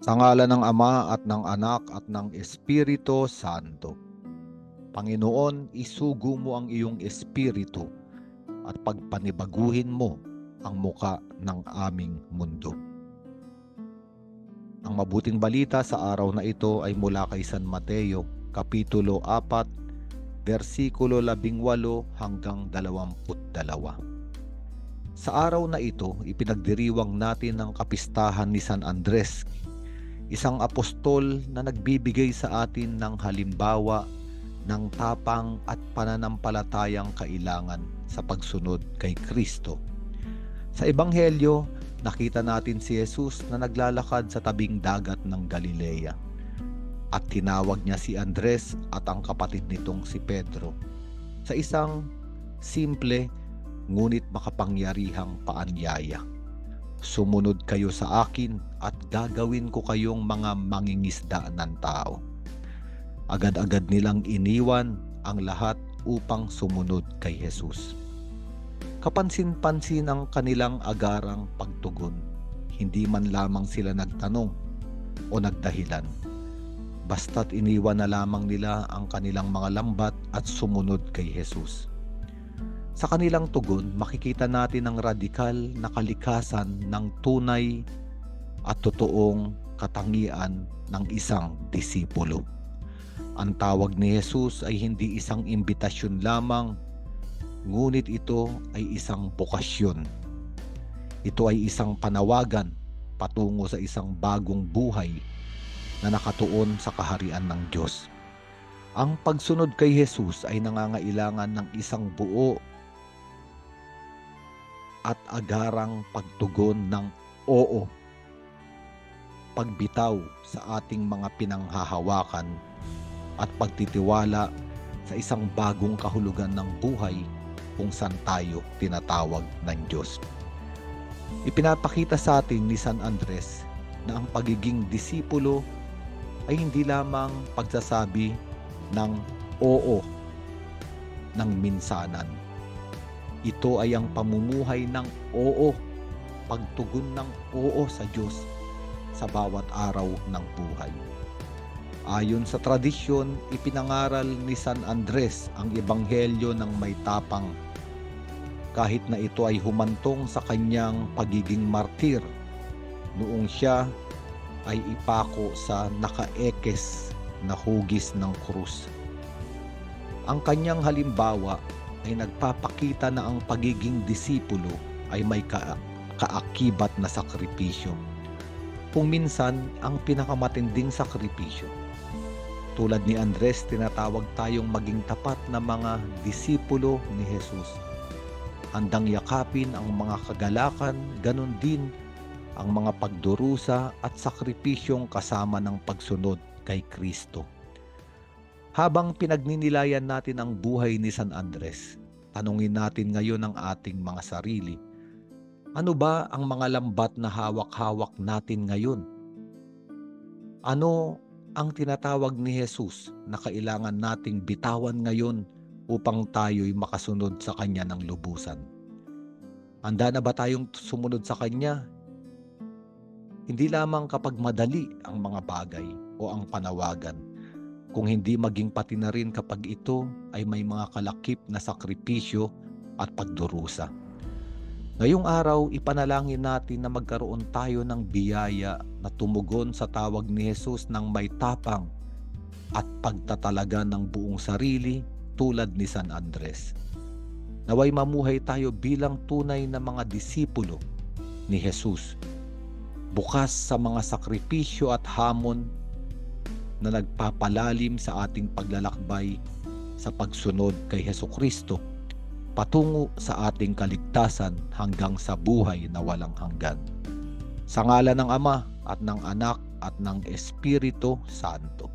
Sa ngalan ng Ama at ng Anak at ng Espiritu Santo. Panginoon, isugo mo ang iyong espiritu at pagpanibaguhin mo ang muka ng aming mundo. Ang mabuting balita sa araw na ito ay mula kay San Mateo, Kapitulo 4, versikulo 18 hanggang 22. Sa araw na ito, ipinagdiriwang natin ang kapistahan ni San Andres, isang apostol na nagbibigay sa atin ng halimbawa ng tapang at pananampalatayang kailangan sa pagsunod kay Kristo. Sa Ebanghelyo, nakita natin si Jesus na naglalakad sa tabing dagat ng Galilea at tinawag niya si Andres at ang kapatid nitong si Pedro sa isang simple ngunit makapangyarihang paanyaya. Sumunod kayo sa akin at gagawin ko kayong mga mangingisda ng tao. Agad-agad nilang iniwan ang lahat upang sumunod kay Jesus. Kapansin-pansin ang kanilang agarang pagtugon. Hindi man lamang sila nagtanong o nagdahilan. Basta't iniwan na lamang nila ang kanilang mga lambat at sumunod kay Jesus. Sa kanilang tugon, makikita natin ang radikal na kalikasan ng tunay at totoong katangian ng isang disipulo. Ang tawag ni Jesus ay hindi isang imbitasyon lamang, ngunit ito ay isang bokasyon. Ito ay isang panawagan patungo sa isang bagong buhay na nakatuon sa kaharian ng Diyos. Ang pagsunod kay Jesus ay nangangailangan ng isang buo at agarang pagtugon ng oo, pagbitaw sa ating mga pinanghahawakan at pagtitiwala sa isang bagong kahulugan ng buhay kung saan tayo tinatawag ng Diyos. Ipinapakita sa atin ni San Andres na ang pagiging disipulo ay hindi lamang pagsasabi ng oo ng minsanan. Ito ay ang pamumuhay ng oo, pagtugon ng oo sa Diyos sa bawat araw ng buhay. Ayon sa tradisyon, ipinangaral ni San Andres ang Ebanghelyo ng may tapang, kahit na ito ay humantong sa kanyang pagiging martir noong siya ay ipako sa nakaekes na hugis ng krus. Ang kanyang halimbawa ay nagpapakita na ang pagiging disipulo ay may kaakibat na sakripisyo. Kung minsan, ang pinakamatinding sakripisyo. Tulad ni Andres, tinatawag tayong maging tapat na mga disipulo ni Jesus. Handang yakapin ang mga kagalakan, ganun din ang mga pagdurusa at sakripisyong kasama ng pagsunod kay Kristo. Habang pinagninilayan natin ang buhay ni San Andres, tanungin natin ngayon ang ating mga sarili. Ano ba ang mga lambat na hawak-hawak natin ngayon? Ano ang tinatawag ni Jesus na kailangan nating bitawan ngayon upang tayo'y makasunod sa Kanya ng lubusan? Handa na ba tayong sumunod sa Kanya? Hindi lamang kapag madali ang mga bagay o ang panawagan, kung hindi maging pati na rin kapag ito ay may mga kalakip na sakripisyo at pagdurusa. Ngayong araw, ipanalangin natin na magkaroon tayo ng biyaya na tumugon sa tawag ni Jesus ng may tapang at pagtatalaga ng buong sarili tulad ni San Andres. Naway mamuhay tayo bilang tunay na mga disipulo ni Jesus, bukas sa mga sakripisyo at hamon na nagpapalalim sa ating paglalakbay sa pagsunod kay Hesukristo patungo sa ating kaligtasan hanggang sa buhay na walang hanggan. Sa ngalan ng Ama at ng Anak at ng Espiritu Santo.